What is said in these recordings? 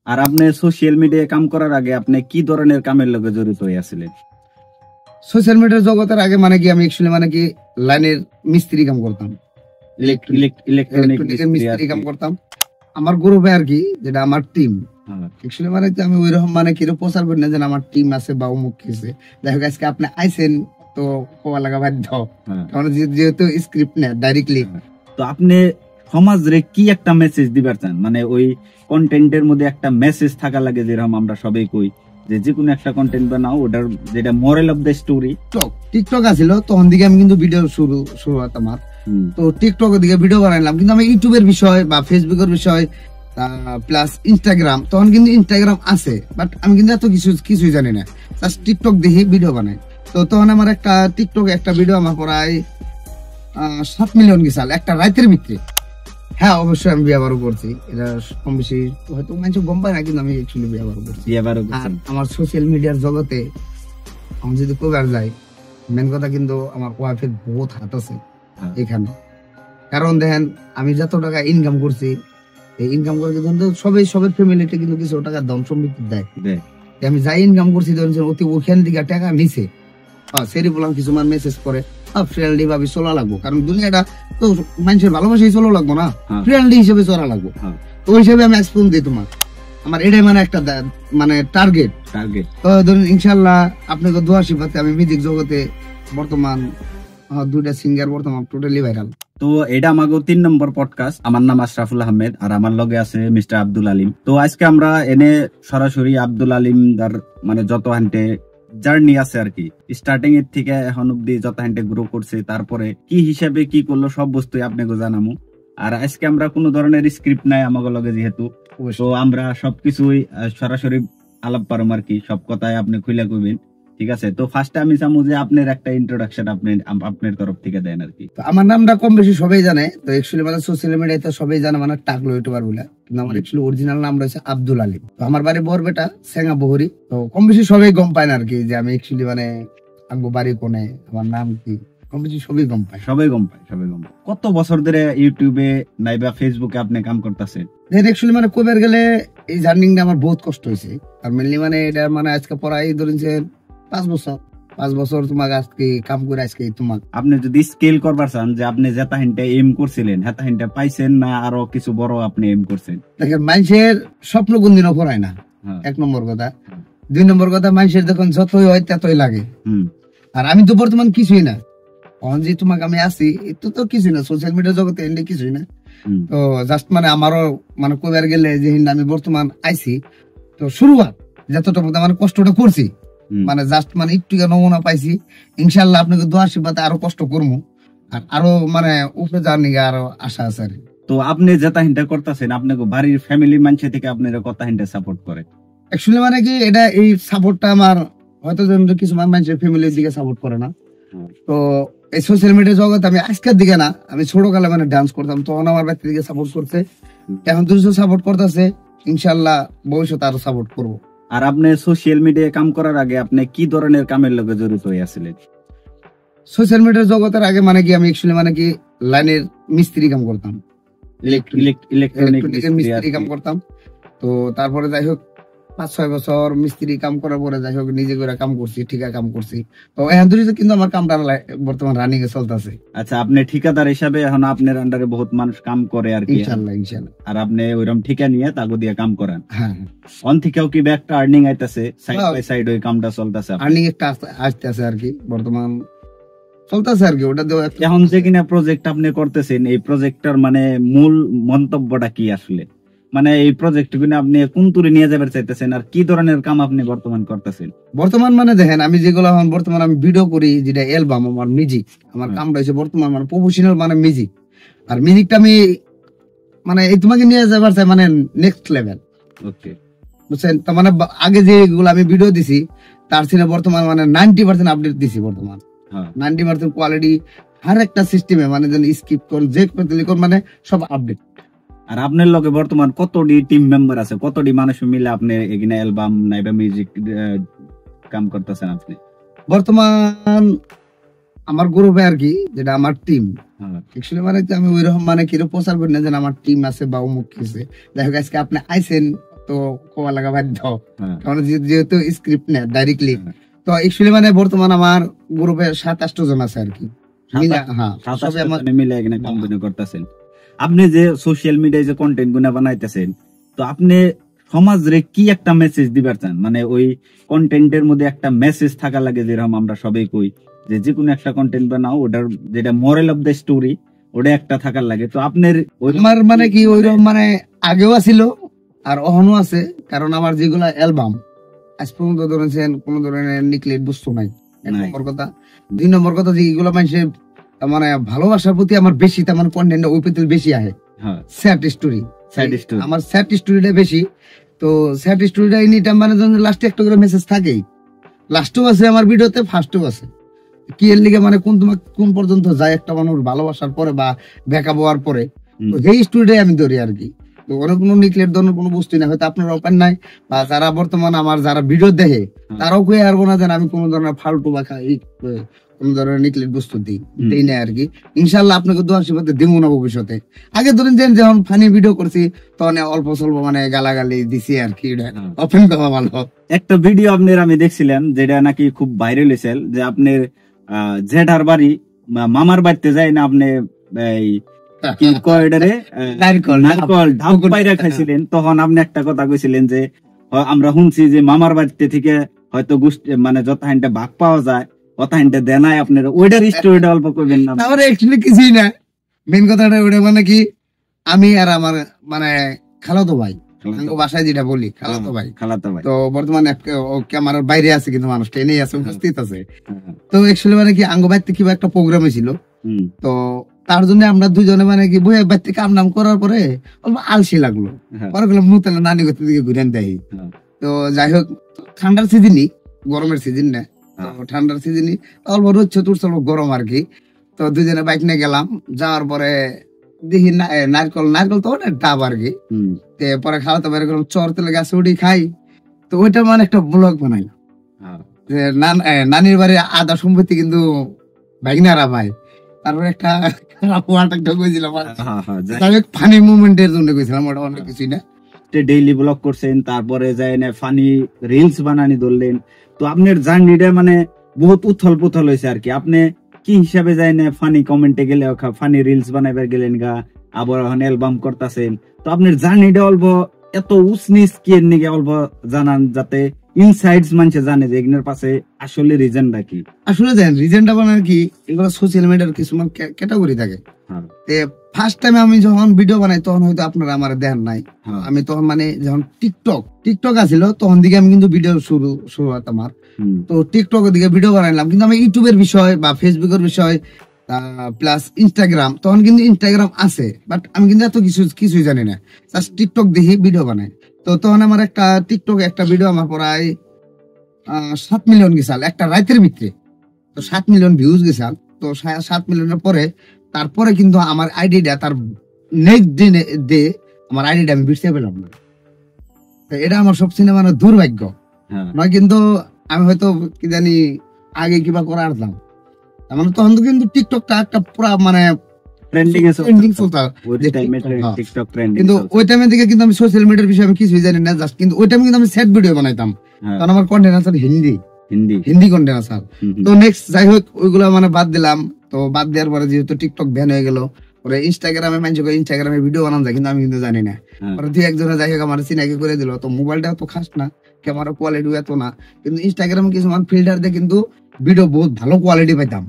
আর আপনি সোশ্যাল মিডিয়ায় কাম করার আগে আপনি কি ধরনের কামের লগে জড়িত হয়েছিলেন? সোশ্যাল মিডিয়ার জগতের আগে মানে কি আমি অ্যাকচুয়ালি মানে কি লাইনের মিস্ত্রি কাম করতাম, ইলেকট্রনিক মিস্ত্রি কাম করতাম। আমার গ্রুপে আর কি, যেটা আমার টিম অ্যাকচুয়ালি মানে আমি ওই রকম মানে কিরকম প্রচার করি না যে আমার টিম আছে বা অমুক কিছু। দেখো আজকে আপনি আইছেন তো হওয়া লাগা বাধ্য, কারণ যেহেতু স্ক্রিপ্ট না ডাইরেক্টলি। তো আপনি সমাজরে কি একটা মেসেজ দিবার চান? মানে ওই কন্টেন্টের মধ্যে একটা মেসেজ থাকা লাগে, যেরকম আমরা সবাই কই যে কোনো একটা কন্টেন্ট বানাও ওটার যেটা moral of the story. TikTok আছিল তখন দিকে আমি কিন্তু ভিডিও শুরু হতো আমার, তো টিকটকের দিকে ভিডিও বানাইলাম, কিন্তু আমি ইউটিউবের বিষয় বা ফেসবুকের বিষয় প্লাস ইনস্টাগ্রাম, তখন কিন্তু ইনস্টাগ্রাম আছে বাট আমি কিন্তু এত কিছুই জানি না, জাস্ট টিকটক দেখে ভিডিও বানাই। তো তখন আমার একটা টিকটক একটা ভিডিও আমার প্রায় 7 মিলিয়ন গেছাল একটা রাতের ভিতরে। হ্যাঁ অবশ্যই আমি ব্যবহার করছি, এটা কম বেশি হয়তো মানুষ গম পায় না, কিন্তু আমি অ্যাকচুয়ালি ব্যবহার করছি। আর আমার সোশ্যাল মিডিয়ার জগতে আমি যদি কবার যাই, মেন কথা কিন্তু আমার ওয়াইফের বহুত হাত আছে এখানে। কারণ দেখেন আমি যত টাকা ইনকাম করছি, এই ইনকাম করে কিন্তু সবের ফ্যামিলিতে কিন্তু কিছু টাকা ধন সম্পত্তি দেয়। আমি যাই ইনকাম করছি অতি ওখান থেকে টাকা নিছে, সেরি বললাম কিছু মেসেজ করে ফ্রেন্ডলি ভাবে চলা লাগবো, কারণ দুনিয়াটা তো মানুষের ভালোবাসাই চলা লাগবো না, ফ্রেন্ডলি হিসেবে চলা লাগবো। তো ওই হিসেবে আমি এক্সপ্লেন দিই তোমার, আমার এটাই মানে একটা মানে টার্গেট। তো ধরুন ইনশাল্লাহ আপনাকে দোয়া শিফাতে আমি মিউজিক জগতে বর্তমান 2টা সিঙ্গার বর্তমান টোটালি ভাইরাল। তো এটা আমাকে 3 নম্বর পডকাস্ট। আমার নাম আশরাফুল আহমেদ আর আমার লগে আছে মিস্টার আব্দুল আলিম। তো আজকে আমরা এনে সরাসরি আব্দুল আলিম দার মানে যত হান্টে জার্নি আছে আর কি, স্টার্টিং এর থেকে এখন অব্দি যত হান্টে গ্রো করছে, তারপরে কি হিসাবে কি করলো সব বস্তুই আপনাকে জানামু। আর আজকে আমরা কোনো ধরনের স্ক্রিপ্ট নাই আমাকে লগে, যেহেতু তো আমরা সবকিছুই সরাসরি আলাপ পারম আর কি, সব কথাই আপনি খুলে কইবেন, ঠিক আছে? তো ফার্স্টে আমি চামু যে আপনার একটা ইন্ট্রোডাকশন আপনার তরফ থেকে দেন আর কি। আমার নামটা কম বেশি সবাই জানে, তো অ্যাকচুয়ালি মানে সোশ্যাল মিডিয়াতে সবাই জানে মানে টাকলো ইউটিউবার বলে, কিন্তু আমার অ্যাকচুয়ালি অরিজিনাল নাম রয়েছে আব্দুল আলিম। তো আমার বাড়ি বরবেটা সেঙ্গা বহরি, তো কম বেশি সবাই গম পায় না আর কি যে আমি অ্যাকচুয়ালি মানে আমার বাড়ি কোনে, আমার নাম কি, কম বেশি সবাই গম পায়। কত বছর ধরে ইউটিউবে নাইবা ফেসবুকে আপনি কাম করতেছেন? অ্যাকচুয়ালি মানে কইবার গেলে এই জার্নিংটা আমার বহুত কষ্ট হয়েছে, আর মেনলি মানে এটা মানে আজকে পড়াই ধরেন যে 5 বছর তোমাকে আজকে কাম করে আজকে তোমাকে। আপনি যদি স্কেল করবার চান যে আপনি যেটা হিনটা এম করছিলেন হেতা হিনটা পাইছেন না আরো কিছু বড় আপনি এম করছেন? দেখেন মানুষের স্বপ্ন কোনদিনও পড়ায় না, 1 নম্বর কথা। 2 নম্বর কথা, মানুষের যখন যতই হয় ততই লাগে। আর আমি তো বর্তমান কিছুই না, যে তোমাকে আমি আছি এতো তো কিছুই না, সোশ্যাল মিডিয়া জগতে এনে কিছুই না। তো জাস্ট মানে আমারও মানে কোথায় গেলে যে আমি বর্তমান আইছি, তো শুরুয়াত যতটুকু মানে কষ্টটা করছি, মানে জাস্ট মানে একটু নমুনা পাইছি। ইনশাল্লাহ আপনাকে দোয়া আশীর্বাদে আরো কষ্ট করবো, আর আরো মানে উপরে যাওয়ার নিগে আরো আশা আছে আর। তো আপনি যেটা হিনটা করতেছেন আপনাকে বাড়ির ফ্যামিলি মানুষ থেকে আপনার কথা হিনটা সাপোর্ট করে? অ্যাকচুয়ালি মানে কি এটা এই সাপোর্টটা আমার হয়তো কিছু মানুষের ফ্যামিলির দিকে সাপোর্ট করে না। তো এই সোশ্যাল মিডিয়া জগৎ আমি আজকের দিকে না, আমি ছোটকালে মানে ডান্স করতাম, তখন আমার বাড়ির দিকে সাপোর্ট করছে, এখন দুশো সাপোর্ট করতেছে, ইনশাল্লাহ ভবিষ্যতে আরো সাপোর্ট করবো। আর আপনি সোশ্যাল মিডিয়ায় কাম করার আগে আপনি কি ধরনের কামের লগে জড়িত হয়েছিলেন? সোশ্যাল মিডিয়ার জগতের আগে মানে কি আমি অ্যাকচুয়ালি মানে কি লাইনের মিস্ত্রি কাম করতাম, ইলেকট্রনিক মিস্ত্রি কাম করতাম। তো তারপরে যাই হোক 5-6 বছর মিস্ত্রি কাম করার পরে যাই হোক নিজে করে কাম করছি, ঠিকা কাম করছি। তো এখন কিন্তু আমার কামটা বর্তমান রানিং এ চলতেছে। আচ্ছা, আপনি ঠিকাদার হিসাবে এখন আপনার আন্ডারে বহুত মানুষ কাম করে আর কি? ইনশাআল্লাহ। আর আপনি ওইরকম ঠিকা নিয়ে তাগো দিয়ে কাম করেন? হ্যাঁ। অন থেকেও কি একটা আর্নিং আইতাছে, সাইড বাই সাইড ওই কামটা চলতেছে? আর্নিং একটা আসতেছে আর কি, বর্তমান চলতেছে আর কি। ওটা এখন যে কিনা প্রজেক্ট আপনি করতেছেন, এই প্রজেক্টটার মানে মূল মন্তব্যটা কি আসলে? মানে এই প্রজেক্ট গুলো আপনি কোন তুলে নিয়ে যাবার চাইতেছেন, আর কি ধরনের কাম আপনি বর্তমান করতেছেন? বর্তমান মানে দেখেন আমি যেগুলো এখন বর্তমান আমি ভিডিও করি, যেটা অ্যালবাম আমার মিউজিক, আমার কাম রয়েছে বর্তমান মানে প্রফেশনাল মানে মিউজিক। আর মিউজিকটা আমি মানে এই তোমাকে নিয়ে যাবার চাই মানে নেক্সট লেভেল। ওকে, বুঝছেন? তার মানে আগে যেগুলো আমি ভিডিও দিছি তার ছিল বর্তমান মানে 90% আপডেট দিছি বর্তমান, 90% কোয়ালিটি হর একটা সিস্টেমে, মানে যেন স্কিপ কোন যে কোন মানে সব আপডেট। আর আপনার লগে বর্তমান কতটি টিম মেম্বার আছে, কতটি মানুষ মিলে আপনি এখানে অ্যালবাম নাইবা মিউজিক কাম করতেছেন? আপনি বর্তমান আমার গ্রুপে আর কি, যেটা আমার টিম অ্যাকচুয়ালি মানে আমি ওই রকম মানে কিরকম প্রচার করি না যে আমার টিম আছে বা অমুক কিছু। দেখো আজকে আপনি আইছেন তো কোয়া লাগা বাধ্য, কারণ যেহেতু স্ক্রিপ্ট নেই ডাইরেক্টলি। তো অ্যাকচুয়ালি মানে বর্তমান আমার গ্রুপে 7-8 জন আছে আর কি। আপনি যে সোশ্যাল মিডিয়ায় যে কন্টেন্ট গুলা বানাইতেছেন, তো আপনি সমাজরে কি একটা মেসেজ দিবার চান? মানে ওই কন্টেন্টের মধ্যে একটা মেসেজ থাকা লাগে, যেরকম আমরা সবাই কই যে কোনো একটা কন্টেন্ট বানাও, ওটার যেটা মোরাল অফ দ্য স্টোরি ওটা একটা থাকার লাগে। তো আপনার আমার মানে কি ওইরকম মানে আগেও আছিল আর অহনো আছে, কারণ আমার যেগুলা অ্যালবাম আজ পর্যন্ত ধরেছেন কোন ধরনের নিকলেট বস্তু নাই, এক নম্বর কথা। 2 নম্বর কথা যে এগুলো মানুষের মানে ভালোবাসার প্রতি আমার বেশি, তেমন মানে কন্টেন্ট ওই প্রতি বেশি আহে। স্যাড স্টোরি, আমার স্যাড স্টোরিটা বেশি। তো স্যাড স্টোরিটা এনি টাইম মানে লাস্টে একটা করে মেসেজ থাকেই, লাস্টেও আছে আমার ভিডিওতে, ফার্স্টেও আছে। কি এর লিগে মানে কোন পর্যন্ত যায় একটা মানুষ ভালোবাসার পরে বা ব্যাকআপ হওয়ার পরে, এই স্টোরিটাই আমি ধরি আর কি। তো ওরা কোনো নিকলেট ধরনের কোনো বস্তু না, হয়তো আপনার ওপেন নাই বা যারা বর্তমান আমার যারা ভিডিও দেখে তারাও কই আর না যেন আমি কোনো ধরনের ফালতু বা কোন ধরনের নিকলেট বস্তু দিই না আর কি। ইনশাল্লাহ আপনাকে দোয়া আশীর্বাদ দিব না ভবিষ্যতে। আগে ধরেন যে যখন ফানি ভিডিও করছি তখন অল্প স্বল্প মানে গালাগালি দিছি আর কি, ওপেন কথা ভালো। একটা ভিডিও আপনার আমি দেখছিলাম যেটা নাকি খুব ভাইরাল হয়েছে, যে আপনার জেঠার বাড়ি মামার বাড়িতে যায় না আপনি খাইছিলেন, তখন আপনি একটা কথা কইছিলেন যে আমরা শুনছি যে মামার বাড়িতে থেকে হয়তো মানে যত হাইনটা ভাগ পাওয়া যায় অত হাইনটা দেনায় আপনার, ওইটার স্টোরিটা অল্প করবেন না? আমার অ্যাকচুয়ালি কিছুই না, মেন কথাটা ওটা মানে কি আমি আর আমার মানে খালাতো ভাই, বাসায় যেটা বলি খালাতো ভাই, তো বর্তমানে আমার বাইরে আছে কিন্তু মানুষটা এনেই আছে, উপস্থিত আছে। তো অ্যাকচুয়ালি মানে কি আঙ্গ বাড়িতে কিবা একটা প্রোগ্রাম ছিল, তো তার জন্য আমরা দুজনে মানে কি বইয়ের বাড়িতে কাম নাম করার পরে অল্প আলসি লাগলো, পরে গেলাম নূতন নানি গতি দিকে ঘুরেন দেয়। তো যাই হোক ঠান্ডার সিজনই, গরমের সিজন না, তো ঠান্ডার সিজনই অল্প রোদ চতুর্থ গরম আর কি। তো দুজনে বাইক নিয়ে গেলাম, যাওয়ার পরে দেখি নারকল তো ওটা ডাব আর কি। পরে খাওয়াতে পারে চর তেলে গাছে উঠি খাই। তো ওইটা মানে একটা ব্লগ বানাই যে নানির বাড়ি আদা সম্পত্তি কিন্তু ভাইনারা ভাই। তারপরে একটা ফানি মুভমেন্টের জন্য গেছিলাম, ওটা অনেক কিছুই না। ডেইলি ব্লগ করছেন, তারপরে যায় না ফানি রিলস বানানি ধরলেন। তো আপনার জার্নিটা মানে বহুত উথল পুথল হয়েছে আর কি। আপনি কি হিসাবে যায় না ফানি কমেন্টে গেলে, ফানি রিলস বানাইবার গেলেন গা, আবার এখন অ্যালবাম করতেছেন। তো আপনার জার্নিটা অল্প এত উসনিস কি এর নিকে অল্প জানান, যাতে ইনসাইডস মানুষ জানে যে এগুলোর পাশে আসলে রিজনটা কি। আসলে জানেন রিজনটা মানে কি, এগুলো সোশ্যাল মিডিয়ার কিছুমান ক্যাটাগরি থাকে। ফার্স্ট টাইম আমি যখন ভিডিও বানাই তখন হয়তো আপনারা আমার দেখেন নাই, আমি তখন মানে যখন টিকটক আছিল তখন দিকে আমি কিন্তু ভিডিও শুরু আমার। তো টিকটকের দিকে ভিডিও বানাইলাম, কিন্তু আমি ইউটিউবের বিষয় বা ফেসবুকের বিষয় প্লাস ইনস্টাগ্রাম, তখন কিন্তু ইনস্টাগ্রাম আছে বাট আমি কিন্তু এত কিছুই জানি না, জাস্ট টিকটক দেখি ভিডিও বানাই। তো তখন আমার একটা টিকটক একটা ভিডিও আমার প্রায় 7 মিলিয়ন গেছাল একটা রাতের ভিতরে। তো 7 মিলিয়ন ভিউজ গেছাল। তো 7 মিলিয়নের পরে তারপরে কিন্তু আমার আইডিটা তার নেক্সট ডে আমার আইডিটা আমি বুঝতে পেলাম না। এটা আমার সবচেয়ে মানে দুর্ভাগ্য নয়, কিন্তু আমি হয়তো কি জানি আগে কিবা করে আসলাম, মানে তখন তো কিন্তু টিকটকটা একটা পুরা মানে কিন্তু ওই টাইমের দিকে কিন্তু আমি সোশ্যাল মিডিয়ার বিষয়ে আমি কিছুই জানি না, জাস্ট কিন্তু ওই টাইমে কিন্তু আমি সেট ভিডিও বানাইতাম, কারণ আমার কন্টেন্ট আছে হিন্দি কন্টেন্ট আছে। তো নেক্সট যাই হোক ওইগুলো মানে বাদ দিলাম। তো বাদ দেওয়ার পরে যেহেতু টিকটক ব্যান হয়ে গেল, পরে ইনস্টাগ্রামে ভিডিও বানানো যায়, কিন্তু আমি কিন্তু জানি না। পরে দুই একজনে যাই হোক আমার চিনাকি করে দিল। তো মোবাইলটা তো খাস না, ক্যামেরা কোয়ালিটি এত না, কিন্তু ইনস্টাগ্রামে কিছু ফিল্টার দিয়ে কিন্তু ভিডিও বহুত ভালো কোয়ালিটি পাইতাম।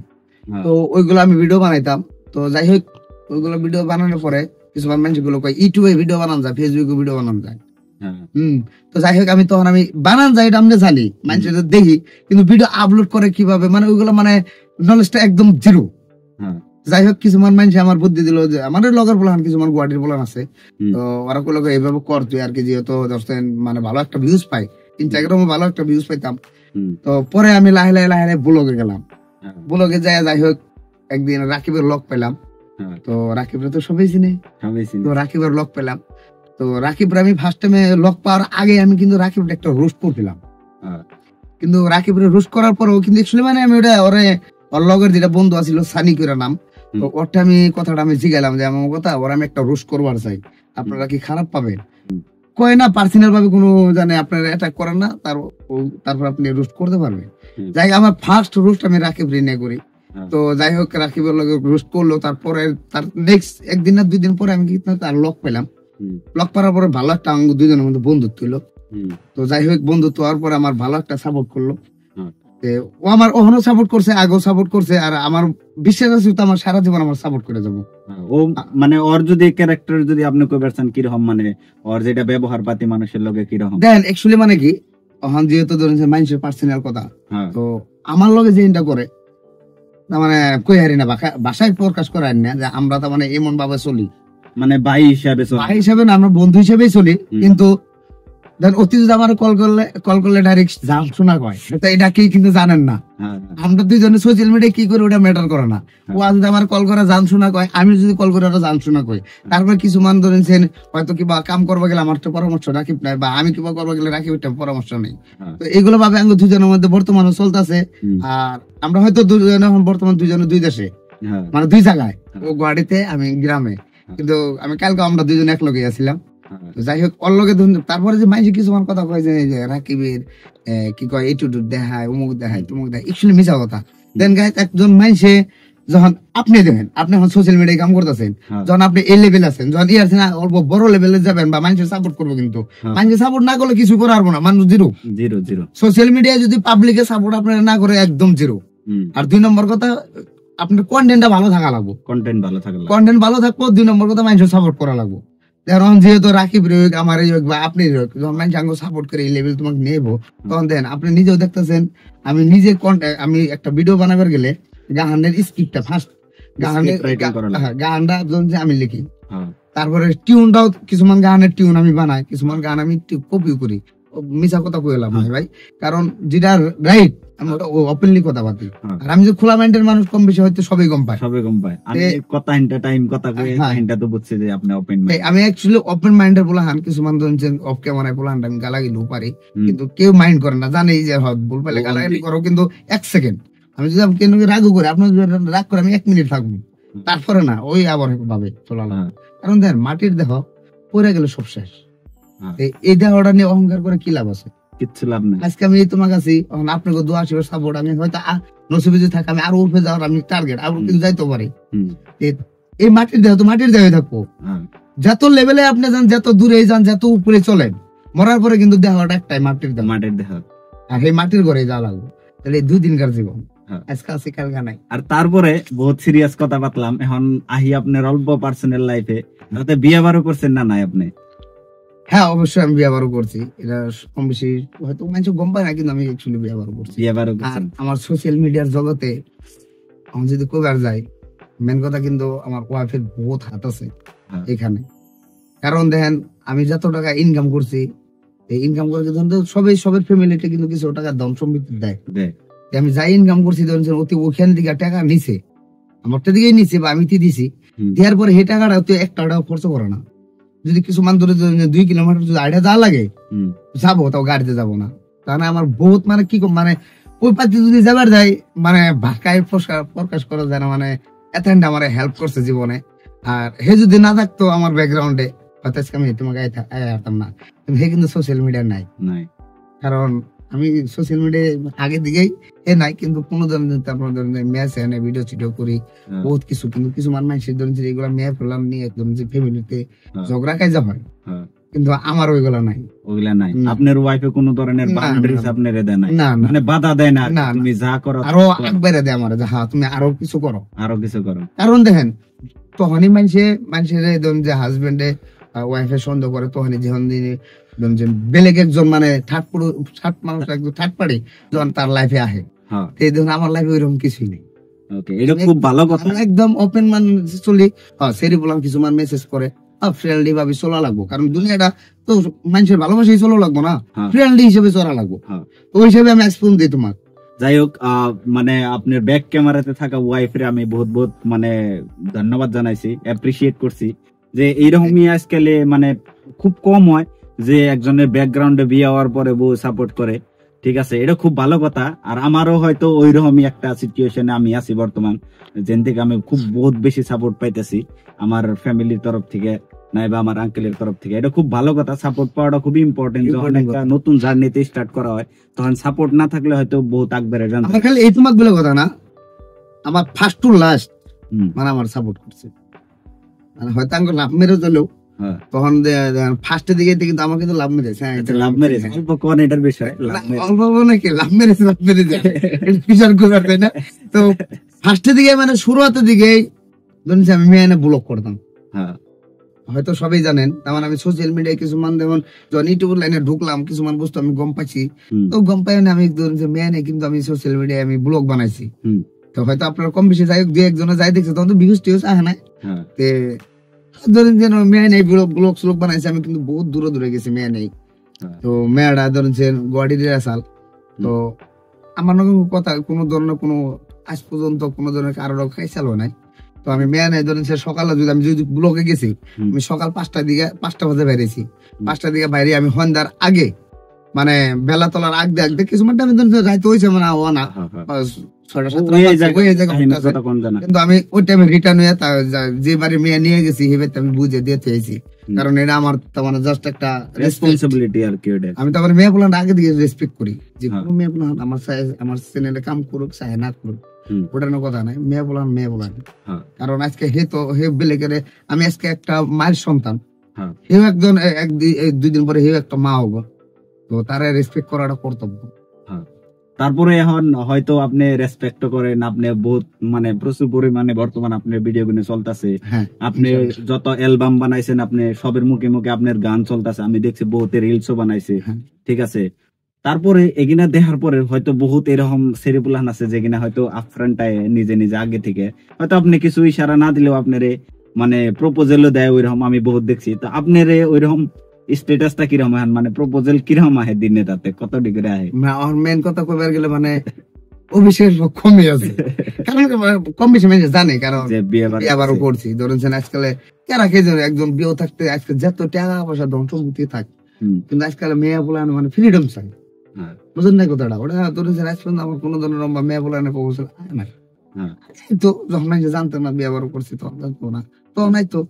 তো ওইগুলো আমি ভিডিও বানাইতাম। তো যাই হোক ওইগুলো ভিডিও বানানোর পরে কিছুমান মানুষগুলো কয় ইউটিউবে ভিডিও বানানো যায়, ফেসবুকে ভিডিও বানানো যায়। তো যাই হোক আমি তখন আমি বানান যায় এটা আমি জানি, মানুষের দেখি, কিন্তু ভিডিও আপলোড করে কিভাবে মানে ওইগুলো মানে নলেজটা একদম জিরো। যাই হোক কিছুমান মানুষ আমার বুদ্ধি দিল যে আমাদের লগের বলান কিছুমান গুয়াহাটির বলান আছে, তো ওরা কইলো এইভাবে কর তুই আর কি, যেহেতু মানে ভালো একটা ভিউজ পাই, ইনস্টাগ্রামে ভালো একটা ভিউজ পাইতাম। তো পরে আমি লাহে লাহে ব্লগে গেলাম। ব্লগে যাই হোক একদিন রাকিবের লগ পেলাম। তো রাকিবের তো সবাই চিনে, তো রাকিবের লগ পেলাম। তো রাকিবের আমি ফার্স্ট টাইমে লগ পাওয়ার আগে আমি কিন্তু রাকিবের একটা রোস্ট করছিলাম, কিন্তু রাকিবের রোস্ট করার পরেও কিন্তু মানে আমি ওটা ওর লগের যেটা বন্ধু আছিল সানি করে নাম, তো ওরটা আমি কথাটা আমি জিগাইলাম যে আমার কথা ওর আমি একটা রোস্ট করবার চাই, আপনারা কি খারাপ পাবেন? কয় না পার্সোনাল ভাবে কোনো জানে আপনার অ্যাটাক করেন না, তারপর আপনি রোস্ট করতে পারবেন। যাই আমার ফার্স্ট রোস্ট আমি রাকিব রিনে করি। তো যাই হোক রাকিবের লগে রোস্ট করলো, তারপরে তার নেক্সট একদিন না 2 দিন পরে আমি কি তার লক পেলাম। লক পাওয়ার পরে ভালো একটা আমাকে দুজনের মধ্যে বন্ধুত্ব হইলো। তো যাই হোক বন্ধুত্ব হওয়ার পরে আমার ভালো একটা সাপোর্ট করলো। ও আমার ওখানেও সাপোর্ট করছে, আগেও সাপোর্ট করছে, আর আমার বিশ্বাস আছে তো আমার সারা জীবন আমার সাপোর্ট করে যাবো। ও মানে ওর যদি ক্যারেক্টার যদি আপনি কই পারছেন কিরকম, মানে ওর যেটা ব্যবহার পাতি মানুষের লগে কিরকম দেন অ্যাকচুয়ালি মানে কি ওখান যেহেতু ধরেন মানুষের পার্সোনাল কথা, তো আমার লগে যে এটা করে মানে কই হারি না ভাষায় প্রকাশ করার না যে আমরা তো মানে এমন ভাবে চলি, মানে ভাই হিসাবে না আমরা বন্ধু হিসেবেই চলি। কিন্তু অতি যদি আমার কল করলে ডাইরেক্ট জান শোনা কয়, এটা কি কিন্তু জানেন না। আমরা দুইজনে সোশ্যাল মিডিয়ায় কি করে ওটা ম্যাটার করে না। ও যদি আমার কল করে জান শোনা কয়, আমি যদি কল করে ওটা জান শোনা কই। তারপর কিছুমান ধরেছেন হয়তো কিবা কাম করবো গেলে আমার তো পরামর্শ রাকিব নাই, বা আমি কিবা করবো গেলে রাকিব পরামর্শ নেই। তো এগুলো ভাবে আমি দুজনের মধ্যে বর্তমানে চলতেছে। আর আমরা হয়তো দুজনে বর্তমান দুজনে 2 দেশে, মানে 2 জায়গায়, ও গুয়াহাটিতে আমি গ্রামে। কিন্তু আমি কালকে আমরা দুজনে এক লগে আছিলাম। যাই হোক ওর লগে তারপরে যে মাইজি কিছু কথা কয় যে রাকিবের কি কয় এইটুকু দেখায়, অমুক দেখায়, তমুক দেখায়, একচুয়ালি মিছা কথা। দেন গাইজ একজন মানুষে যখন আপনি দেখেন, আপনি এখন সোশ্যাল মিডিয়ায় কাম করতেছেন, যখন আপনি এই লেভেল আছেন, যখন আছেন অল্প বড় লেভেলে যাবেন বা মানুষের সাপোর্ট করবো, কিন্তু মানুষের সাপোর্ট না করলে কিছু করে পারবো না, মানুষ জিরো। সোশ্যাল মিডিয়ায় যদি পাবলিকের সাপোর্ট আপনারা না করে একদম জিরো। আর 2 নম্বর কথা আপনার কন্টেন্টটা ভালো থাকা লাগবে, কন্টেন্ট ভালো থাকবো। 2 নম্বর কথা মানুষের সাপোর্ট করা লাগবে। এখন যেহেতু রাকিব রোগ আমার বা আপনি রোগ, যখন মানুষ সাপোর্ট করে এই লেভেল তোমাকে নেবো, তখন দেন আপনি নিজেও দেখতেছেন আমি নিজে আমি একটা ভিডিও বানাবার গেলে গানের স্ক্রিপ্টটা ফার্স্ট গানটা আমি লিখি, তারপরে টিউনটাও কিছুমান গানের টিউন আমি বানাই, কিছুমান গান আমি কপি করি। মিছা কথা কইলাম ভাই, কারণ যেটা রাইট আমি ওটা ওপেনলি কথা বাতি। আর আমি যে খোলা মাইন্ডের মানুষ কম বেশি হয়তো সবাই গম পায়। আমি অ্যাকচুয়ালি ওপেন মাইন্ডের বলা হান, কিছুমান অফ ক্যামেরায় বলা আমি গালাগালি পারি, কিন্তু কেউ মাইন্ড করে না, জানে যে ভুল পাইলে গালাগালি করো, কিন্তু 1 সেকেন্ড আমি যদি রাগও করে, আপনার যদি রাগ করে আমি 1 মিনিট থাকবো, তারপরে না ওই আবার ভাবে চলালাম। কারণ দেখেন মাটির দেহ পড়ে গেলে সব শেষ। এই দেহটা নিয়ে অহংকার করে কি লাভ আছে? কিচ্ছু লাভ নাই। আজকে আমি তোমার কাছে আপনাকে দোয়া আশীর্বাদ সাপোর্ট, আমি হয়তো নসিবে যদি থাকে আমি আরো উপরে যাওয়ার আমি টার্গেট আরো কিন্তু যাইতে পারি। এই মাটির দেহ তো মাটির দেহে থাকবো, যত লেভেলে আপনি যান, যত দূরে যান, যত উপরে চলেন, মরার পরে কিন্তু দেহটা একটাই মাটির দেহ। আর এই মাটির ঘরে যাওয়া লাগবে। তাহলে 2 দিনকার জীবন, আজকে আছে কালকে নাই। আর তারপরে বহুত সিরিয়াস কথা বাতলাম, এখন আহি আপনার অল্প পার্সোনাল লাইফে বিয়ে বারো করছেন না নাই আপনি? হ্যাঁ অবশ্যই আমি বিয়ে বারো করছি, এটা কম বেশি হয়তো মানুষ গম পায় না, কিন্তু আমি অ্যাকচুয়ালি বিয়ে বারো করছি। আর আমার সোশ্যাল মিডিয়ার জগতে আমি যদি কবার যাই, মেন কথা কিন্তু আমার ওয়াইফের বহুত হাত আছে এখানে। কারণ দেখেন আমি যত টাকা ইনকাম করছি, এই ইনকাম করে কিন্তু সবের ফ্যামিলিতে কিন্তু কিছু টাকা ধন সম্পত্তি দেয়। আমি যাই ইনকাম করছি অতি ওখান থেকে টাকা নিছে, আমার দিকেই নিছে বা আমি দিছি, দেওয়ার পরে সেই টাকাটা 1 টাকাও খরচ করে না। যদি কিছু মান ধরে 2 কিলোমিটার যদি আইডা যা লাগে যাবো, তাও গাড়িতে যাবো না। কারণ আমার বহুত মানে কি মানে ওই পাতি যদি যাবার যায় মানে ভাষায় প্রকাশ করা যায় না, মানে এত আমার হেল্প করছে জীবনে। আর হে যদি না থাকতো আমার ব্যাকগ্রাউন্ডে, হয়তো আমি তোমাকে আসতাম না। হে কিন্তু সোশ্যাল মিডিয়া নাই, কারণ আমি সোশ্যাল মিডিয়ায় আগে দিকেই নাই, কিন্তু কোনো ধরনের ম্যাচ এনে ভিডিও চিডিও করি বহুত কিছু। কিন্তু কিছু মানুষের ধরুন এগুলো মেয়ে ফেলাম নিয়ে একদম যে ফ্যামিলিতে ঝগড়া কাজা হয়, কিন্তু আমার ওইগুলা নাই। ওইগুলা নাই। আপনার ওয়াইফে কোনো ধরনের বাউন্ডারিজ আপনারে দেয় না, মানে বাধা দেয় না, তুমি যা করো আরো একবারে দেয় আমার, যে হ্যাঁ তুমি আরো কিছু করো। কারণ দেখেন তখনই মানুষের ধরুন যে হাজবেন্ডে ওয়াইফে সন্দেহ করে, তখনই যখন বেলেগ একজন মানে থার্ড মানুষ একদম থার্ড পার্টি যখন তার লাইফে আহে, আমার লাইফে ওইরকম কিছুই নেই। খুব ভালো কথা, একদম ওপেন মান চলি। সেরি বললাম কিছু মান মেসেজ করে, ফ্রেন্ডলি ভাবে চলা লাগবো, কারণ দুনিয়াটা তো মানুষের ভালোবাসাই চলা লাগবো না, ফ্রেন্ডলি হিসেবে চলা লাগবো। ওই হিসেবে আমি এক্সপোজ দিই তোমার। যাই হোক, মানে আপনার ব্যাক ক্যামেরাতে থাকা ওয়াইফের আমি বহুত বহুত মানে ধন্যবাদ জানাইছি, অ্যাপ্রিসিয়েট করছি যে এইরকমই আজকাল মানে খুব কম হয় যে একজনের ব্যাকগ্রাউন্ডে বিয়ে হওয়ার পরে বউ সাপোর্ট করে। ঠিক আছে, এটা খুব ভালো কথা। আর আমারও হয়তো ওইরকমই একটা সিচুয়েশনে আমি আছি বর্তমান, যেন থেকে আমি খুব বহুত বেশি সাপোর্ট পাইতেছি আমার ফ্যামিলির তরফ থেকে, নাইবা আমার আঙ্কেলের তরফ থেকে, এটা খুব ভালো কথা। সাপোর্ট পাওয়াটা খুব ইম্পর্টেন্ট। যখন একটা নতুন জার্নিতে স্টার্ট করা হয় তখন সাপোর্ট না থাকলে হয়তো বহুত আগবাড়ে জানতে। আমার খালি এই তোমাক বলে কথা না, আমার ফার্স্ট টু লাস্ট মানে আমার সাপোর্ট করছে, মানে হয়তো আমাকে লাভ মেরে দিলেও তখন ফার্স্টের দিকে কিন্তু আমার কিন্তু লাভ মেরেছে। লাভ মেরেছে অল্প কোন এটার বিষয়, অল্প নাকি লাভ মেরেছে, লাভ মেরেছে বিচার করবার, তাই না? তো ফার্স্টের দিকে মানে শুরুয়াতের দিকে ধরুন আমি মেয়ে ব্লগ করতাম, হয়তো সবাই জানেন। তেমন আমি সোশ্যাল মিডিয়ায় কিছুমান যেমন যখন ইউটিউব লাইনে ঢুকলাম কিছুমান বস্তু আমি গম পাইছি, তো গম পাই না আমি ধরুন যে মেয়ে নেই, কিন্তু আমি সোশ্যাল মিডিয়ায় আমি ব্লগ বানাইছি। তো হয়তো আপনার কম বেশি যাই হোক, দু একজনে যাই দেখছে তখন তো ভিউজ টিউজ আহে না। ধরেন যে মেয়ে নেই ব্লগ স্লগ বানাইছে, আমি কিন্তু বহুত দূরে দূরে গেছি মেয়ে নেই। তো মেয়েটা ধরেন যে গুয়াহাটির আসাল, তো আমার কথা কোনো ধরনের কোনো আজ পর্যন্ত কোনো ধরনের কারোর খাইছালো নাই। তো আমি মেয়ে নেই ধরেন সকালে যদি আমি যদি ব্লগে গেছি, আমি সকাল 5টা বাজে বাইরেছি, 5টার দিকে বাইরে আমি সন্ধ্যার আগে মানে বেলা তোলার আগ দেখতে কিছুমান টাইম যাইতে হয়েছে মানে না 6টা-7টা, কিন্তু আমি ওই টাইমে রিটার্ন হয়ে যে বাড়ি মেয়ে নিয়ে গেছি সে বাড়িতে আমি বুঝে দিয়ে চাইছি, কারণ এটা আমার মানে জাস্ট একটা রেসপন্সিবিলিটি আর কি। আমি তো আমার মেয়ে বলার আগে দিকে রেসপেক্ট করি, যে কোনো মেয়ে বলার আমার চ্যানেলে কাম করুক চাই না করুক ওটার কথা নাই, মেয়ে বলার মেয়ে বলার। কারণ আজকে হে বেলে করে আমি আজকে একটা মায়ের সন্তান, হেও একজন 2 দিন পরে হেও একটা মা হবো, তো তারা রেসপেক্ট করাটা কর্তব্য। তারপরে এখন হয়তো আপনি রেসপেক্ট করেন, আপনি বহুত মানে প্রচুর পরিমাণে বর্তমান আপনার ভিডিও গুলো চলতেছে, আপনি যত অ্যালবাম বানাইছেন আপনি সবের মুখে মুখে আপনার গান চলতেছে, আমি দেখছি বহুত রিলসও বানাইছে, ঠিক আছে। তারপরে এগিনা দেখার পরে হয়তো বহুত এরকম সেরিপুলান আছে যেগুলা হয়তো আফ্রান্টায় নিজে নিজে আগে থেকে হয়তো আপনি কিছু ইশারা না দিলেও আপনারে মানে প্রপোজালও দেয়, ওইরকম আমি বহুত দেখছি। তো আপনার ওইরকম স্ট্যাটাসটা কিরকম হয়, মানে প্রপোজাল কিরকম আহে দিনে, তাতে কত ডিগ্রি আহে? আমার মেন কথা কইবার গেলে মানে অভিষেক কমে আছে, কারণ কম বেশি মানুষ জানে, কারণ বিয়ে আবারও করছি। ধরেন আজকালে কারা কে জানে একজন বিয়ে থাকতে আজকে যত টাকা পয়সা ধন সম্পত্তি থাক, কিন্তু আজকাল মেয়ে বলানো মানে ফ্রিডম চাই, বুঝলেন না কথাটা? ওটা ধরেন আজ পর্যন্ত আমার কোনো ধরনের মেয়ে বলানো প্রপোজাল না, তো যখন জানতো না বিয়ে আবারও করছি তখন জানতো না, তখন নাই তো,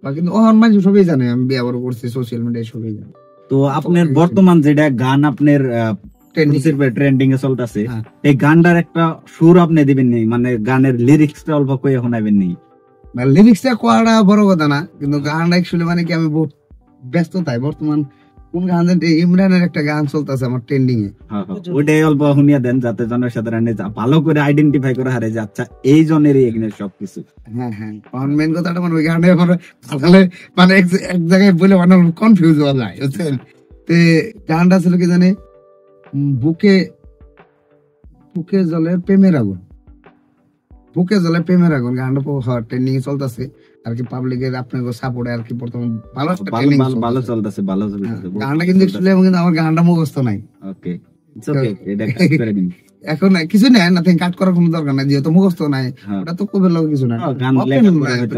কিন্তু মানুষ সবাই জানে আমি বিয়ে আবারও করছি, সোশ্যাল মিডিয়ায় সবাই জানে। তো আপনার বর্তমান যেটা গান আপনার ট্রেন্ডিং এ চলতেছে, এই গানটার একটা সুর আপনি দিবেন নি, মানে গানের লিরিক্সটা অল্প কয়ে শোনাবেন নি? লিরিক্সটা কোয়াটা বড় কথা না, কিন্তু গানটা অ্যাকচুয়ালি মানে কি আমি বহুত ব্যস্ত তাই বর্তমান কোন গান ইমরানের একটা গান চলতেছে আমার ট্রেন্ডিং এ, ওইটাই অল্প শুনিয়ে দেন যাতে জনসাধারণ ভালো করে আইডেন্টিফাই করে হারে যে আচ্ছা এই জনেরই এখানে সবকিছু। হ্যাঁ মেন কথাটা মানে ওই গানটা আমার মানে এক জায়গায় বলে মানে কনফিউজ হওয়া যায়, বুঝছেন? তো গানটা ছিল কি জানে, বুকে বুকে জ্বলে প্রেমের আগুন, বুকে জ্বলে প্রেমের আগুন গানটা ট্রেন্ডিং এ চলতেছে আর কি, পাবলিকের আপনার সাপোর্টে আর কি বর্তমান ভালো ভালো চলতেছে, ভালো গানটা কিন্তু আমার গানটা মুখস্থ নাই। ওকে এখন কিছু নেই না, কাট করার কোনো দরকার নাই, যেহেতু মুখস্থ নাই ওটা তো কবে লোক কিছু নাই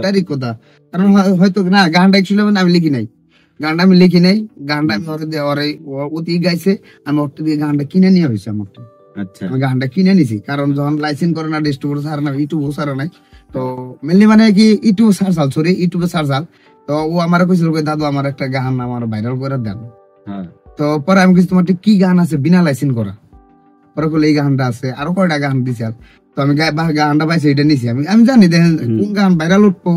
তারই কথা। কারণ হয়তো না গানটা অ্যাকচুয়ালি আমি লিখি নাই, গানটা আমি আমি অতি গাইছে, আমি ওর দিয়ে গানটা কিনে নিয়ে হয়েছে আমার, আমি গানটা কিনে নিছি, কারণ যখন লাইসেন্স করে না ডিস্ট্রিবিউটর ছাড়া না ইউটিউবও ছাড়া নাই, তো মেনলি মানে কি ইউটিউবে সার্চ আল, তো ও আমার কইছিল দাদু আমার একটা গান আমার ভাইরাল করে দেন। তো পরে আমি কিছু তোমার কি গান আছে বিনা লাইসেন্স করা, পরে বলে এই গানটা আছে, আরো কয়টা গান দিছে, তো আমি গানটা পাইছি এটা নিছি। আমি জানি দেখেন কোন গান ভাইরাল উঠবো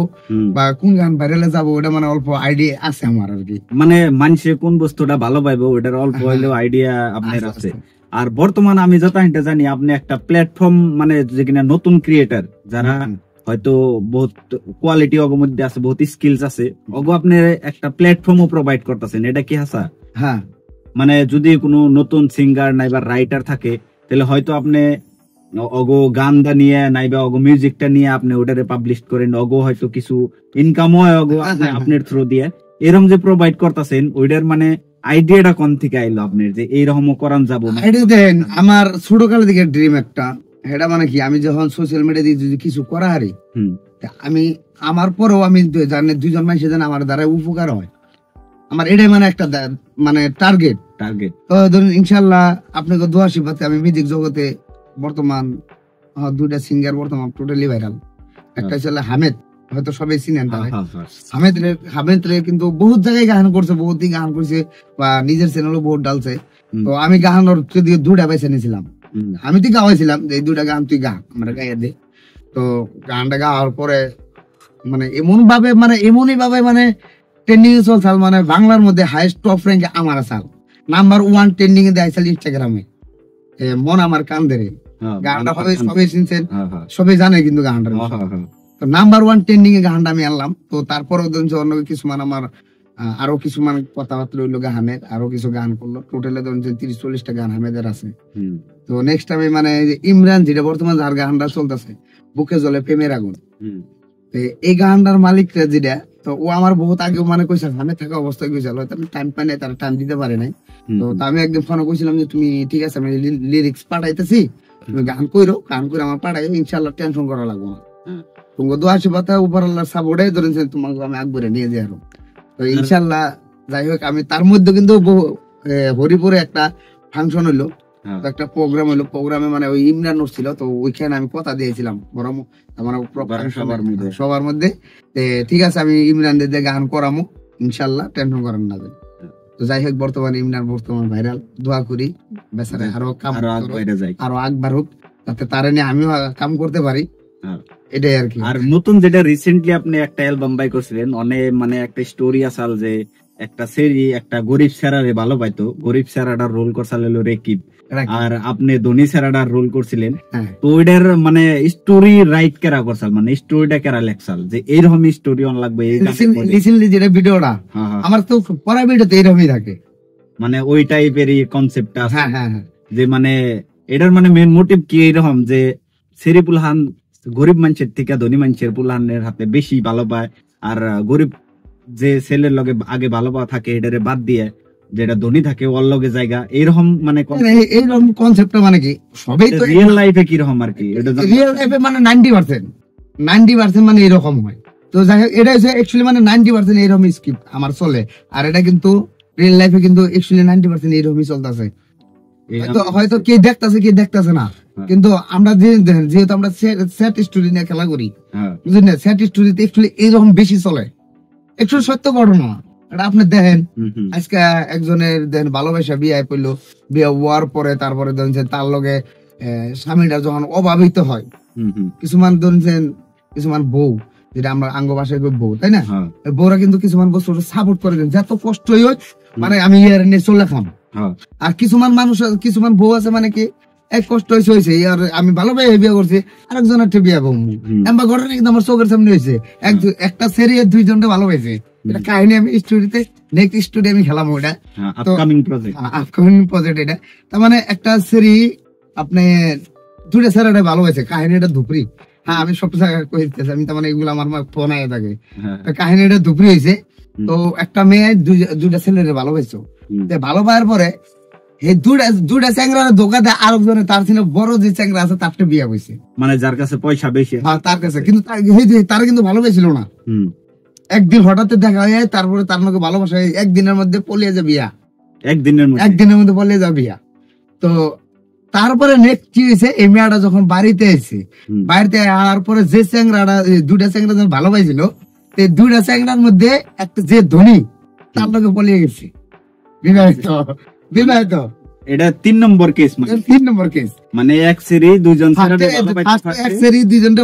বা কোন গান ভাইরালে যাবো ওটা মানে অল্প আইডিয়া আছে আমার আর কি, মানে মানুষে কোন বস্তুটা ভালো পাইবো ওটার অল্প হইলেও আইডিয়া আপনার আছে। আর বর্তমানে আমি যতটা জানি আপনি একটা প্ল্যাটফর্ম মানে যেখানে নতুন ক্রিয়েটার যারা হয়তো বহুত কোয়ালিটি অগো মধ্যে আছে, বহুত স্কিলস আছে, অগো আপনি একটা প্ল্যাটফর্মও প্রোভাইড করতেছেন, এটা কি হাসা? হ্যাঁ, মানে যদি কোনো নতুন সিঙ্গার নাইবা রাইটার থাকে তাহলে হয়তো আপনি অগো গান দা নিয়ে নাইবা অগো মিউজিকটা নিয়ে আপনি ওটারে পাবলিশ করেন, অগো হয়তো কিছু ইনকাম হয় অগো আপনার থ্রু দিয়ে, এরকম যে প্রোভাইড করতেছেন ওইটার মানে আইডিয়াটা কোন থেকে আইলো আপনার যে এইরকম করান যাবো? আমার ছোটকালের দিকে ড্রিম একটা, এটা মানে কি আমি যখন সোশ্যাল মিডিয়া দিয়ে যদি কিছু করা হারি, আমি আমার পরেও আমি জানি 2জন মানুষ যেন আমার দ্বারা উপকার হয়, আমার এটাই মানে একটা মানে টার্গেট। তো ধরুন ইনশাল্লাহ আপনাকে দোয়া আশীর্বাদে আমি মিউজিক জগতে বর্তমান 2টা সিঙ্গার বর্তমান টোটালি ভাইরাল, একটা ছিল হামেদ হয়তো সবাই চিনেন তারা। হামেদ রে কিন্তু বহুত জায়গায় গান করছে, বহুত দিন গান করছে বা নিজের চ্যানেলও বহুত ডালছে। তো আমি গানের দিকে 2টা বেছে নিয়েছিলাম, আমি তো গাওয়াইছিলাম যে এই 2টা গান তুই গা, আমরা গাইয়া দে। তো গানটা গাওয়ার পরে মানে এমনই ভাবে মানে ট্রেন্ডিং এ চলছাল, মানে বাংলার মধ্যে হাইস্ট টপ র্যাঙ্কে আমার আসাল, নাম্বার 1 ট্রেন্ডিং এ দেখাইছিল ইনস্টাগ্রামে, মন আমার কান্দরে গানটা সবাই শুনছেন, সবাই জানে কিন্তু গানটা। তো নাম্বার 1 ট্রেন্ডিং এ গানটা আমি আনলাম। তো তারপরে অন্য কিছুমান আমার আরো কিছুমান কথাবার্তা রইলো হামেদ, আরো কিছু গান করলো, টোটালে ধরুন 30-40টা গান হামেদের আছে। তো নেক্সট আমি মানে ইমরান যেটা বর্তমান যার গানটা চলতেছে বুকে জলে প্রেমের আগুন, এই গানটার মালিক যেটা, তো ও আমার বহুত আগে মানে কইছে, আমি থাকা অবস্থায় কইছিল, হয়তো আমি টাইম পাই নাই, তারা টাইম দিতে পারে নাই। তো আমি একদিন ফোনে কইছিলাম যে তুমি ঠিক আছে, আমি লিরিক্স পাঠাইতেছি, তুমি গান কইরো, গান করে আমার পাঠাই, ইনশাআল্লাহ টেনশন করা লাগবে না, তোমাকে দোয়া আশীর্বাদ উপর আল্লাহ সাপোর্টে ধরেছেন, তোমাকে আমি আকবরে নিয়ে যাই। আরো তো ইনশাআল্লাহ যাই হোক, আমি তার মধ্যে কিন্তু হরিপুরে একটা ফাংশন হইলো, একটা প্রোগ্রাম হইলো, প্রোগ্রামে মানে ওই ইমরান ছিল, তো ওইখানে আমি কথা দিয়েছিলাম সবার মধ্যে, ঠিক আছে আমি ইমরান দিয়ে গান করামো ইনশাআল্লাহ, টেনশন করেন না। তো যাই হোক, বর্তমানে ইমরান ভাইরাল, দোয়া করি বেচারা আরো আকবার হোক, যাতে তার নিয়ে আমিও কাম করতে পারি, এটাই আর কি। আর নতুন যেটা রিসেন্টলি আপনি একটা অ্যালবাম বাই করছিলেন, অনেক মানে একটা স্টোরি আসাল যে একটা সেরি একটা গরিব সেরারে ভালো পাইতো, গরিব সেরাটার রোল করছাল হলো রেকিব, আর আপনি ধনী সেরাটার রোল করছিলেন। তো ওইটার মানে স্টোরি রাইট কেরা করছাল, মানে স্টোরিটা কেরা লেখছাল যে এইরকম স্টোরি অন লাগবে, রিসেন্টলি যেটা ভিডিওটা আমার তো পরে ভিডিওতে এইরকমই থাকে, মানে ওই টাইপেরই কনসেপ্টটা আছে। যে মানে এটার মানে মেইন মোটিভ কি এরকম যে সেরিপুল হান গরিব মানুষের থেকে ধনী মানুষের পুলহানের হাতে বেশি ভালো পায়, আর গরিব যে ছেলের লগে আগে ভালো পাওয়া থাকে এটারে বাদ দিয়ে যেটা ধনী থাকে ওর লগে জায়গা, এরকম মানে এইরকম কনসেপ্টটা মানে কি সবাই তো রিয়েল লাইফে কি রকম আর কি, রিয়েল লাইফে মানে 90% মানে এরকম হয়। তো যাই হোক, এটা হচ্ছে অ্যাকচুয়ালি মানে 90% এরকম স্ক্রিপ্ট আমার চলে, আর এটা কিন্তু রিয়েল লাইফে কিন্তু অ্যাকচুয়ালি 90% এরকমই চলতেছে। হয়তো কে দেখতেছে না, কিন্তু আমরা যেহেতু আমরা সেট স্টোরি নিয়ে খেলা করি, বুঝলেন না, সেট স্টোরিতে অ্যাকচুয়ালি এরকম বেশি চলে, একটু সত্য ঘটনা। এটা আপনি দেখেন, আজকে একজনের দেন ভালোবাসা বিয়ে পড়লো, বিয়ে হওয়ার পরে তারপরে ধরেন তার লগে স্বামীটা যখন অভাবিত হয়, কিছুমান ধরেন কিছুমান বউ, যেটা আমরা আঙ্গ ভাষায় বউ, তাই না, বউরা কিন্তু কিছুমান বস্তু সাপোর্ট করে দেন, যত কষ্টই হোক মানে আমি ইয়ার নিয়ে চলে খাম। আর কিছুমান বউ আছে মানে কি এক কষ্ট হয়েছে আর আমি ভালোভাবে বিয়ে করছি, আরেকজনের বিয়ে করবো, ঘটনা কিন্তু আমার চোখের সামনে হয়েছে, একটা সেরি 2জনটা ভালো হয়েছে। এটা কাহিনী আমি স্টোরিতে নেক্সট স্টোরি আমি খেলাম, ওটা আপকামিং প্রজেক্ট এটা। তার মানে একটা সেরি আপনি 2টা সেরাটা ভালো হয়েছে, কাহিনীটা ধুপরি। হ্যাঁ, আমি সব জায়গায় কইতেছি, আমি তার মানে এগুলো আমার ফোন আয় থাকে, কাহিনীটা ধুপরি হয়েছে। তো একটা মেয়ে 2টা ছেলেরে ভালো হয়েছে, ভালো পাওয়ার পরে এই 2টা চ্যাংরার ধোকা দেয় আরেকজনে, তার ছিল বড় যে চ্যাংরা আছে তার বিয়ে হয়েছে, মানে যার কাছে পয়সা বেশি, তার কাছে, কিন্তু তারা কিন্তু ভালোবেসেছিল না। একদিন হঠাৎ দেখা হয়ে যায়, তারপরে তার নাকি ভালোবাসা একদিনের মধ্যে পলিয়ে যায় বিয়া, একদিনের মধ্যে পলিয়ে যায় বিয়া। তো তারপরে নেক্সট কি হয়েছে, এই মেয়েটা যখন বাড়িতে এসে, বাড়িতে আসার পরে যে চ্যাংরাটা 2টা চ্যাংরা যখন ভালোবাসছিল, 2টা চ্যাংরার মধ্যে একটা যে ধনী তার নাকি পলিয়ে গেছে, বিবাহিত। এটা 3 নম্বর কেস, মানে এক সেরি 2জন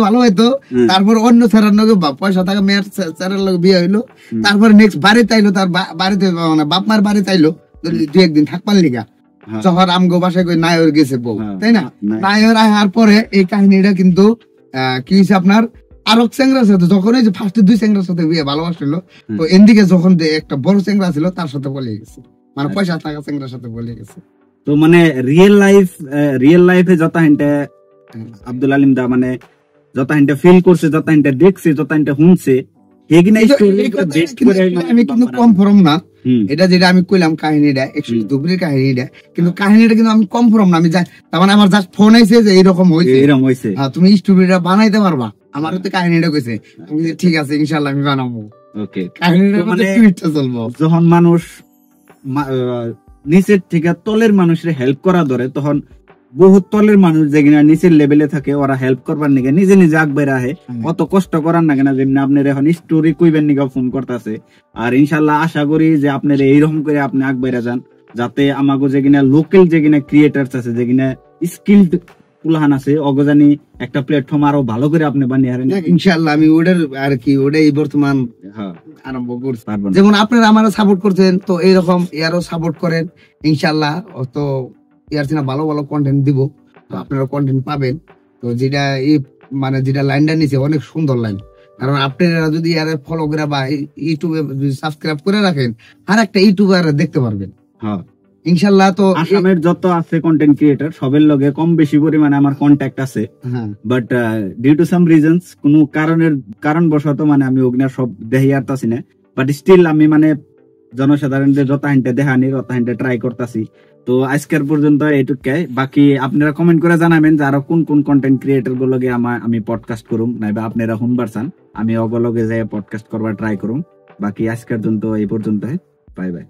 ভালো হইতো, তারপর অন্য ছেড়ার লগে পয়সা থাকা মেয়ের ছেড়ার লগে বিয়ে হইলো, তারপরে নেক্সট বাড়িতে আইলো, তার বাড়িতে মানে বাপ মার বাড়িতে আইলো 2-1 দিন থাকবার লিগা, যখন আমগো বাসায় নায়র গেছে বউ, তাই না, নায়র আসার পরে এই কাহিনীটা কিন্তু কি হয়েছে আপনার আরো চ্যাংরার সাথে, যখন এই যে ফার্স্টে 2 চ্যাংরার সাথে বিয়ে ভালোবাসছিল, তো এদিকে যখন একটা বড় চ্যাংরা ছিল তার সাথে বলে গেছে, মানে পয়সা থাকা চ্যাংরার সাথে বলে গেছে। তো মানে রিয়েল লাইফে যত হিন্টে আব্দুল আলিম দা মানে যত হিন্টে ফিল করছে, যত হিন্টে দেখছে, যত হিন্টে শুনছে, আমি কিন্তু কনফার্ম না, এটা যেটা আমি কইলাম কাহিনীটা একচুয়ালি দুপুরের কাহিনীটা, কিন্তু কাহিনীটা কিন্তু আমি কনফার্ম না, আমি তার মানে আমার জাস্ট ফোন আইছে যে এরকম হয়েছে, তুমি স্টোরিটা বানাইতে পারবা, আমার তো কাহিনীটা কইছে, ঠিক আছে ইনশাআল্লাহ আমি বানাবো। ওকে, কাহিনীটা মানে টুইটটা চলবো, যখন মানুষ নিচের থেকে তলের মানুষের হেল্প করা ধরে, তখন বহুত তলের মানুষ যেগুলা নিচের লেভেলে থাকে ওরা হেল্প করবার নিকে নিজে নিজে আগবাইরা আহে, অত কষ্ট করার না কেনা যেমনি আপনার এখন স্টোরি কইবেন নিকে ফোন করতেছে। আর ইনশাল্লাহ আশা করি যে আপনার এইরকম করে আপনি আগবাইরা যান, যাতে আমাগো যেগুলা লোকাল যেগুলা ক্রিয়েটার্স আছে, যেগুলা স্কিলড পুলাহান আছে, অগজানি একটা প্ল্যাটফর্ম আরো ভালো করে আপনি বানিয়ে হারেন। ইনশাআল্লাহ আমি ওটার আর কি ওটাই বর্তমান আরম্ভ করছি। যেমন আপনারা আমারও সাপোর্ট করছেন, তো এইরকম ইয়ারও সাপোর্ট করেন ইনশাআল্লাহ। তো ইয়ার সিনা ভালো ভালো কন্টেন্ট দিব, তো আপনারা কন্টেন্ট পাবেন। তো যেটা এই মানে যেটা লাইনটা নিচে অনেক সুন্দর লাইন, কারণ আপনারা যদি ইয়ারে ফলো করে বা ইউটিউবে যদি সাবস্ক্রাইব করে রাখেন, আর একটা ইউটিউবার দেখতে পারবেন। হ্যাঁ ইনশাআল্লাহ। তো আসামের যত আছে কন্টেন্ট ক্রিয়েটর সবের লগে কম বেশি পরিমাণে আমার কন্ট্যাক্ট আছে, but due to some reasons কোন কারণবশত মানে আমি ওগুলা সব দেখি আরতাছি না, বাট স্টিল আমি মানে জনসাধারণদের যত হাইন্টে দেখানি তত হাইন্টে ট্রাই করতেছি। তো আজকের পর্যন্ত এইটুকাই। বাকি আপনারা কমেন্ট করে জানাবেন যে আরো কোন কোন কন্টেন্ট ক্রিয়েটর গুলোকে আমি পডকাস্ট করুম, নাইবা আপনারা শুনবার চান আমি ওগুলোকে যাই পডকাস্ট করবার ট্রাই করুম। বাকি আজকের জন্য এই পর্যন্ত, বাই বাই।